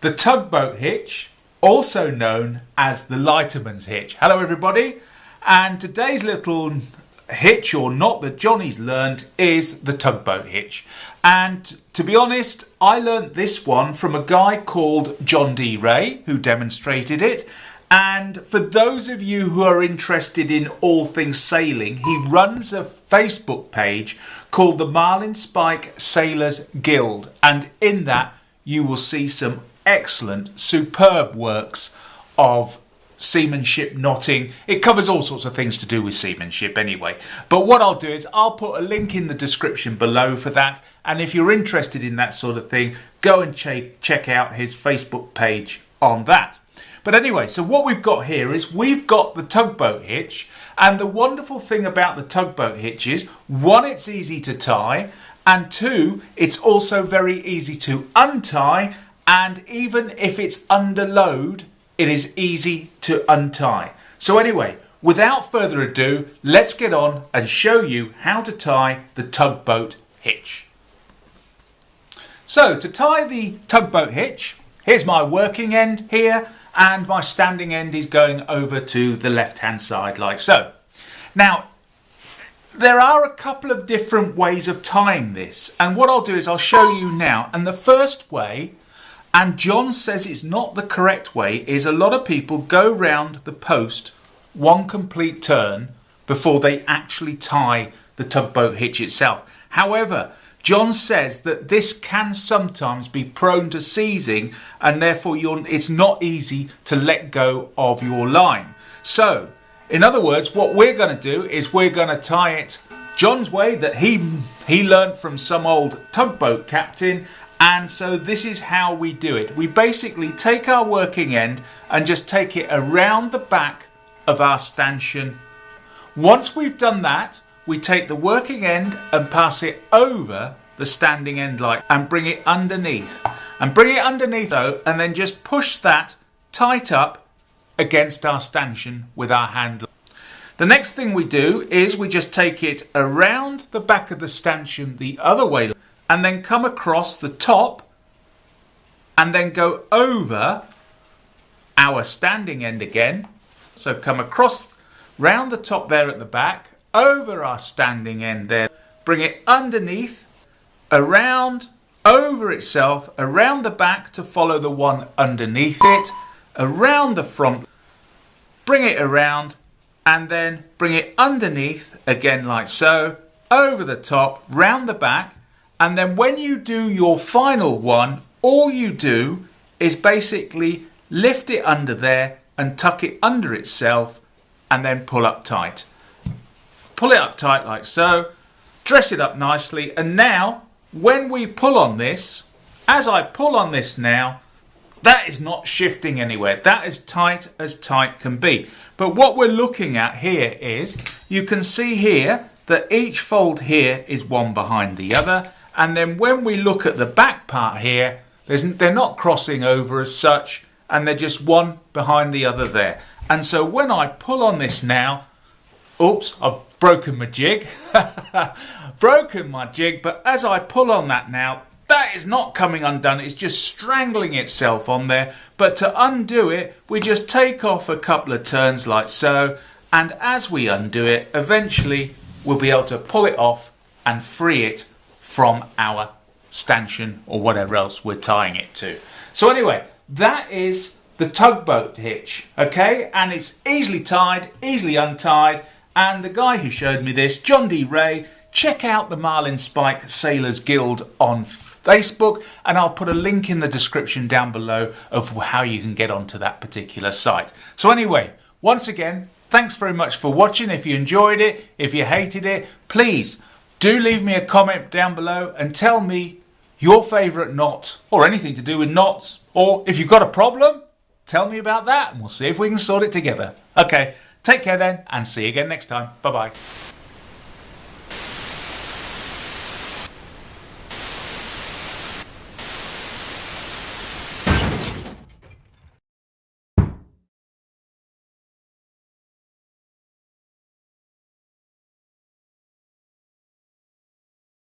the tugboat hitch, also known as the Lighterman's hitch. Hello everybody, and today's little hitch or knot that Johnny's learned is the tugboat hitch. And to be honest, I learned this one from a guy called John D. Ray who demonstrated it. And for those of you who are interested in all things sailing, he runs a Facebook page called the Marlinespike Sailors Guild, and in that you will see some excellent, superb works of seamanship knotting. It covers all sorts of things to do with seamanship anyway. But what I'll do is I'll put a link in the description below for that, and if you're interested in that sort of thing, go and check out his Facebook page on that. But anyway, so what we've got here is we've got the tugboat hitch, and the wonderful thing about the tugboat hitch is, one, it's easy to tie, and two, it's also very easy to untie, and even if it's under load, it is easy to untie. So anyway, without further ado, let's get on and show you how to tie the tugboat hitch. So to tie the tugboat hitch, here's my working end here, and my standing end is going over to the left hand side like so. Now there are a couple of different ways of tying this, and what I'll do is I'll show you now. And the first way, and John says it's not the correct way, is a lot of people go round the post one complete turn before they actually tie the tugboat hitch itself. However, John says that this can sometimes be prone to seizing, and therefore it's not easy to let go of your line. So, in other words, what we're going to do is we're going to tie it John's way that he learned from some old tugboat captain, and so this is how we do it. We basically take our working end and just take it around the back of our stanchion. Once we've done that, we take the working end and pass it over the standing end like, and bring it underneath. And bring it underneath though, and then just push that tight up against our stanchion with our hand. The next thing we do is we just take it around the back of the stanchion the other way, and then come across the top, and then go over our standing end again. So come across, round the top there at the back, over our standing end there, bring it underneath, around, over itself, around the back to follow the one underneath it, around the front, bring it around, and then bring it underneath again like so, over the top, round the back, and then when you do your final one, all you do is basically lift it under there and tuck it under itself, and then pull up tight. Pull it up tight like so, dress it up nicely, and now when we pull on this, as I pull on this now, that is not shifting anywhere. That is tight as tight can be. But what we're looking at here is, you can see here that each fold here is one behind the other, and then when we look at the back part here, they're not crossing over as such, and they're just one behind the other there. And so when I pull on this now, oops, I've broken my jig. Broken my jig, but as I pull on that now, that is not coming undone, it's just strangling itself on there. But to undo it, we just take off a couple of turns like so, and as we undo it, eventually we'll be able to pull it off and free it from our stanchion or whatever else we're tying it to. So anyway, that is the tugboat hitch, okay? And it's easily tied, easily untied. And the guy who showed me this, John D. Ray, check out the Marlinespike Sailors Guild on Facebook, and I'll put a link in the description down below of how you can get onto that particular site. So anyway, once again, thanks very much for watching. If you enjoyed it, if you hated it, please do leave me a comment down below and tell me your favourite knot, or anything to do with knots, or if you've got a problem, tell me about that and we'll see if we can sort it together. Okay. Take care then, and see you again next time. Bye-bye.